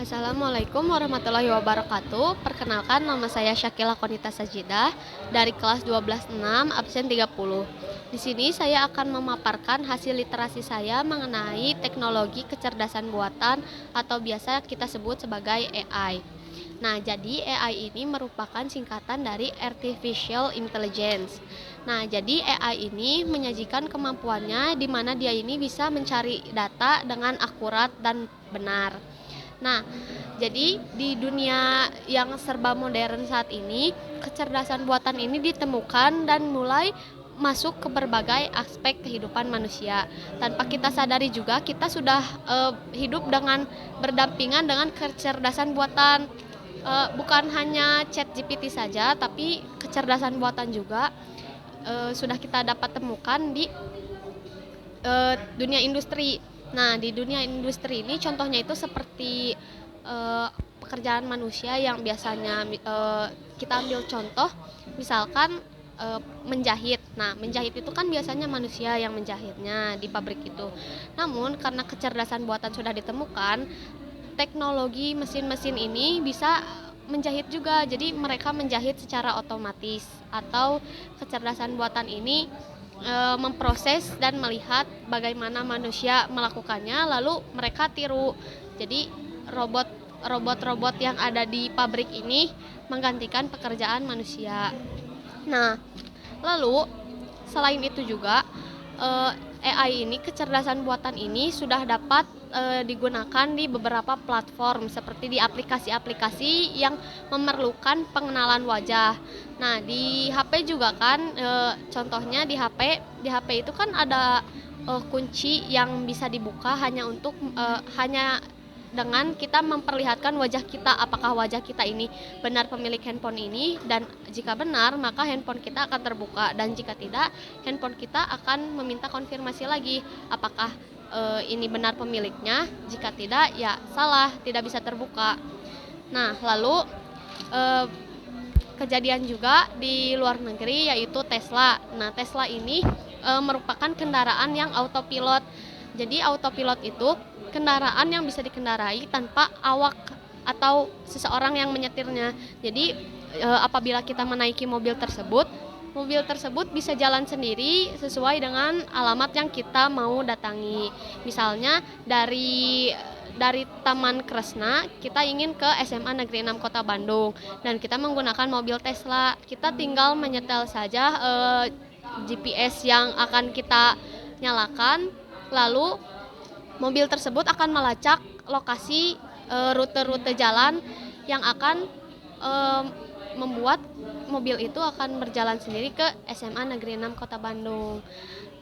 Assalamualaikum warahmatullahi wabarakatuh. Perkenalkan, nama saya Syakila Konita Sajidah dari kelas 12-6 absen 30. Di sini saya akan memaparkan hasil literasi saya mengenai teknologi kecerdasan buatan atau biasa kita sebut sebagai AI. Nah, jadi AI ini merupakan singkatan dari Artificial Intelligence. Nah, jadi AI ini menyajikan kemampuannya di mana dia ini bisa mencari data dengan akurat dan benar. Nah, jadi di dunia yang serba modern saat ini, kecerdasan buatan ini ditemukan dan mulai masuk ke berbagai aspek kehidupan manusia. Tanpa kita sadari juga kita sudah hidup dengan berdampingan dengan kecerdasan buatan. Bukan hanya ChatGPT saja, tapi kecerdasan buatan juga sudah kita dapat temukan di dunia industri. Nah, di dunia industri ini contohnya itu seperti pekerjaan manusia yang biasanya kita ambil contoh, misalkan menjahit. Nah, menjahit itu kan biasanya manusia yang menjahitnya di pabrik itu. Namun karena kecerdasan buatan sudah ditemukan, teknologi mesin-mesin ini bisa menjahit juga. Jadi mereka menjahit secara otomatis, atau kecerdasan buatan ini memproses dan melihat bagaimana manusia melakukannya, lalu mereka tiru. Jadi robot-robot yang ada di pabrik ini menggantikan pekerjaan manusia. Nah, lalu selain itu juga AI ini, kecerdasan buatan ini sudah dapat digunakan di beberapa platform seperti di aplikasi-aplikasi yang memerlukan pengenalan wajah. Nah, di HP juga kan, contohnya di HP itu kan ada kunci yang bisa dibuka hanya dengan kita memperlihatkan wajah kita, apakah wajah kita ini benar pemilik handphone ini, dan jika benar maka handphone kita akan terbuka, dan jika tidak handphone kita akan meminta konfirmasi lagi apakah ini benar pemiliknya. Jika tidak, ya salah, tidak bisa terbuka. Nah, lalu kejadian juga di luar negeri, yaitu Tesla. Nah, Tesla ini merupakan kendaraan yang autopilot. Jadi autopilot itu kendaraan yang bisa dikendarai tanpa awak atau seseorang yang menyetirnya. Jadi apabila kita menaiki mobil tersebut bisa jalan sendiri sesuai dengan alamat yang kita mau datangi. Misalnya dari Taman Kresna kita ingin ke SMA Negeri 6 Kota Bandung, dan kita menggunakan mobil Tesla. Kita tinggal menyetel saja GPS yang akan kita nyalakan, lalu mobil tersebut akan melacak lokasi rute-rute jalan yang akan membuat mobil itu akan berjalan sendiri ke SMA Negeri 6 Kota Bandung.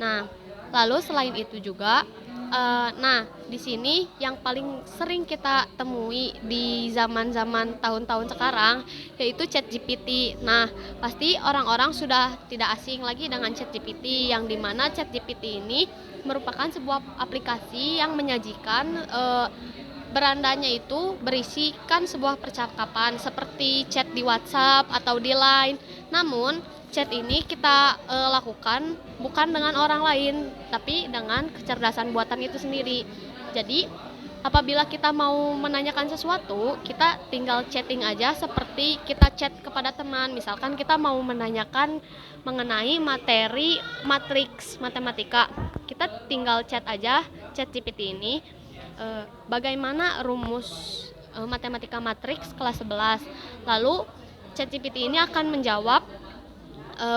Nah, lalu selain itu juga di sini yang paling sering kita temui di zaman-zaman tahun-tahun sekarang yaitu ChatGPT. Nah, pasti orang-orang sudah tidak asing lagi dengan ChatGPT, yang dimana ChatGPT ini merupakan sebuah aplikasi yang menyajikan berandanya itu berisikan sebuah percakapan seperti chat di WhatsApp atau di Line. Namun chat ini kita lakukan bukan dengan orang lain, tapi dengan kecerdasan buatan itu sendiri. Jadi apabila kita mau menanyakan sesuatu, kita tinggal chatting aja seperti kita chat kepada teman. Misalkan kita mau menanyakan mengenai materi matriks matematika, kita tinggal chat aja chat GPT ini, bagaimana rumus matematika matriks kelas 11. Lalu ChatGPT ini akan menjawab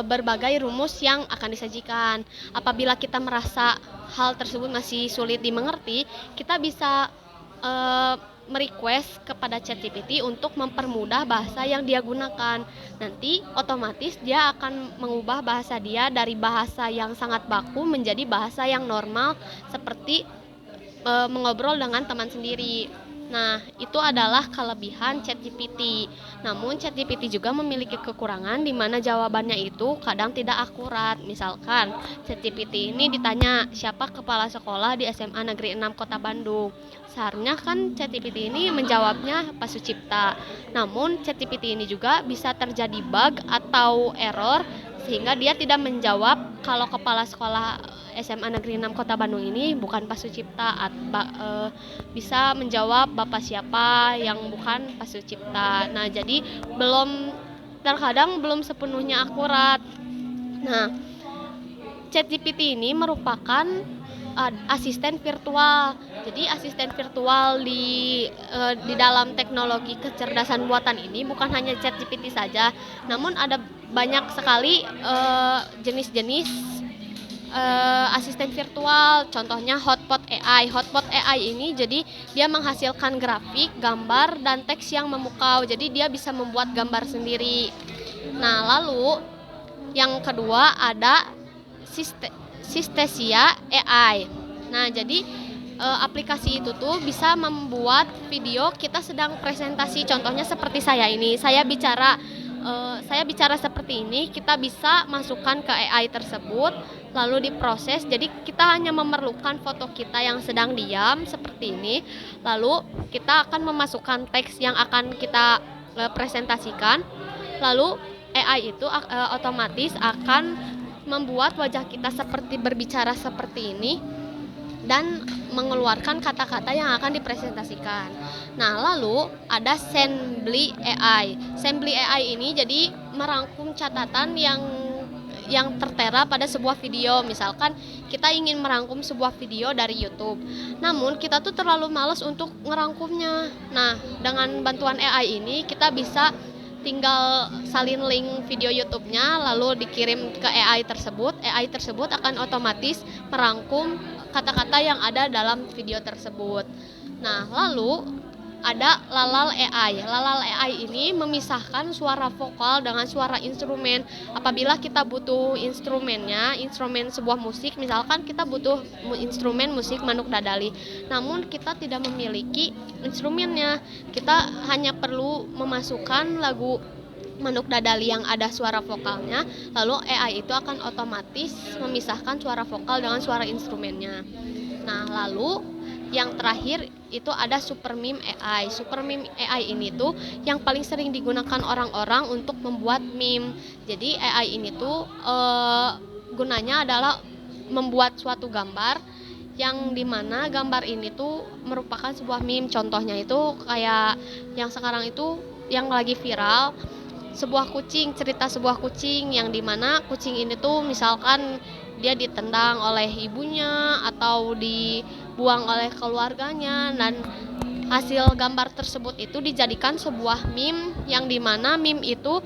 berbagai rumus yang akan disajikan. Apabila kita merasa hal tersebut masih sulit dimengerti, kita bisa merequest kepada ChatGPT untuk mempermudah bahasa yang dia gunakan. Nanti otomatis dia akan mengubah bahasa dia dari bahasa yang sangat baku menjadi bahasa yang normal, seperti mengobrol dengan teman sendiri. Nah, itu adalah kelebihan ChatGPT. Namun ChatGPT juga memiliki kekurangan di mana jawabannya itu kadang tidak akurat. Misalkan ChatGPT ini ditanya siapa kepala sekolah di SMA Negeri 6 Kota Bandung. Seharusnya kan ChatGPT ini menjawabnya Pak Sucipta. Namun ChatGPT ini juga bisa terjadi bug atau error sehingga dia tidak menjawab kalau kepala sekolah SMA Negeri 6 Kota Bandung ini bukan Pak Sucipta, bisa menjawab Bapak siapa yang bukan Pak Sucipta. Nah, jadi terkadang belum sepenuhnya akurat. Nah, ChatGPT ini merupakan asisten virtual. Jadi asisten virtual di dalam teknologi kecerdasan buatan ini bukan hanya ChatGPT saja, namun ada banyak sekali jenis-jenis asisten virtual. Contohnya Hotpot AI. Hotpot AI ini jadi dia menghasilkan grafik, gambar, dan teks yang memukau. Jadi dia bisa membuat gambar sendiri. Nah, lalu yang kedua ada Systesia AI. Nah, jadi aplikasi itu tuh bisa membuat video kita sedang presentasi. Contohnya seperti saya ini, saya bicara seperti ini, kita bisa masukkan ke AI tersebut, lalu diproses. Jadi kita hanya memerlukan foto kita yang sedang diam seperti ini, lalu kita akan memasukkan teks yang akan kita presentasikan, lalu AI itu otomatis akan membuat wajah kita seperti berbicara seperti ini dan mengeluarkan kata-kata yang akan dipresentasikan. Nah, lalu ada Sembly AI. Sembly AI ini jadi merangkum catatan yang tertera pada sebuah video. Misalkan kita ingin merangkum sebuah video dari YouTube, namun kita tuh terlalu malas untuk ngerangkumnya. Nah, dengan bantuan AI ini kita bisa tinggal salin link video YouTube-nya lalu dikirim ke AI tersebut. AI tersebut akan otomatis merangkum kata-kata yang ada dalam video tersebut. Nah, lalu ada Lalal AI. Lalal AI ini memisahkan suara vokal dengan suara instrumen. Apabila kita butuh instrumen sebuah musik, misalkan kita butuh instrumen musik Manuk Dadali, namun kita tidak memiliki instrumennya, kita hanya perlu memasukkan lagu Manuk Dadali yang ada suara vokalnya, lalu AI itu akan otomatis memisahkan suara vokal dengan suara instrumennya. Nah, lalu yang terakhir itu ada Super Meme AI. Super Meme AI ini tuh yang paling sering digunakan orang-orang untuk membuat meme. Jadi AI ini tuh gunanya adalah membuat suatu gambar yang dimana gambar ini tuh merupakan sebuah meme. Contohnya itu kayak yang sekarang itu yang lagi viral, cerita sebuah kucing yang dimana kucing ini tuh misalkan dia ditendang oleh ibunya atau dibuang oleh keluarganya, dan hasil gambar tersebut itu dijadikan sebuah meme yang dimana meme itu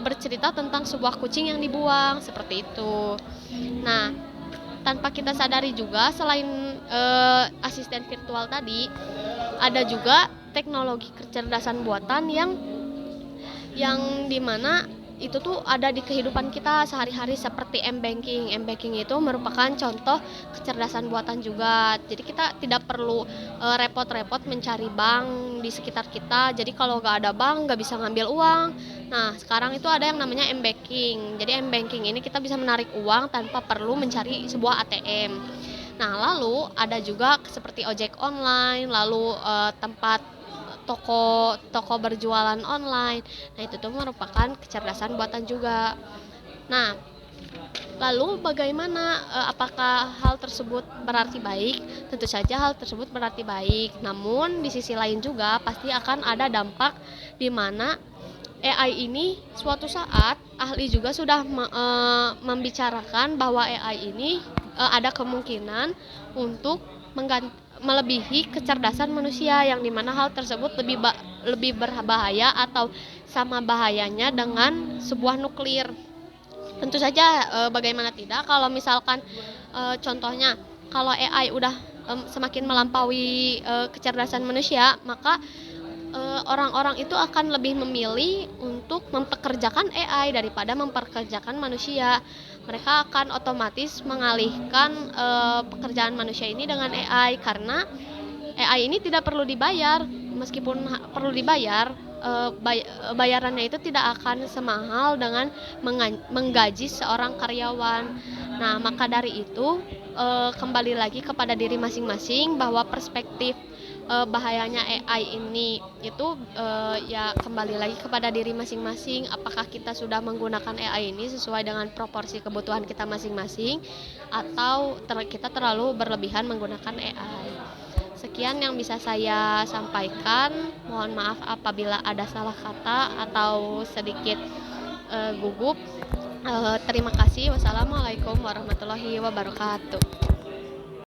bercerita tentang sebuah kucing yang dibuang seperti itu. Nah, tanpa kita sadari juga selain asisten virtual tadi, ada juga teknologi kecerdasan buatan yang dimana itu tuh ada di kehidupan kita sehari-hari seperti M-Banking. M-Banking itu merupakan contoh kecerdasan buatan juga. Jadi kita tidak perlu repot-repot mencari bank di sekitar kita. Jadi kalau nggak ada bank nggak bisa ngambil uang. Nah, sekarang itu ada yang namanya M-Banking. Jadi M-Banking ini kita bisa menarik uang tanpa perlu mencari sebuah ATM. Nah, lalu ada juga seperti ojek online, lalu tempat toko berjualan online. Nah, itu tuh merupakan kecerdasan buatan juga. Nah, lalu bagaimana, apakah hal tersebut berarti baik? Tentu saja hal tersebut berarti baik. Namun di sisi lain juga pasti akan ada dampak di mana AI ini suatu saat ahli juga sudah membicarakan bahwa AI ini ada kemungkinan untuk melebihi kecerdasan manusia, yang dimana hal tersebut lebih berbahaya atau sama bahayanya dengan sebuah nuklir. Tentu saja bagaimana tidak kalau misalkan contohnya kalau AI udah semakin melampaui kecerdasan manusia, maka orang-orang itu akan lebih memilih untuk mempekerjakan AI daripada mempekerjakan manusia. Mereka akan otomatis mengalihkan pekerjaan manusia ini dengan AI, karena AI ini tidak perlu dibayar. Meskipun perlu dibayar, bayarannya itu tidak akan semahal dengan menggaji seorang karyawan. Nah, maka dari itu kembali lagi kepada diri masing-masing bahwa perspektif bahayanya AI ini itu ya kembali lagi kepada diri masing-masing, apakah kita sudah menggunakan AI ini sesuai dengan proporsi kebutuhan kita masing-masing atau kita terlalu berlebihan menggunakan AI. Sekian yang bisa saya sampaikan. Mohon maaf apabila ada salah kata atau sedikit gugup. Terima kasih. Wassalamualaikum warahmatullahi wabarakatuh.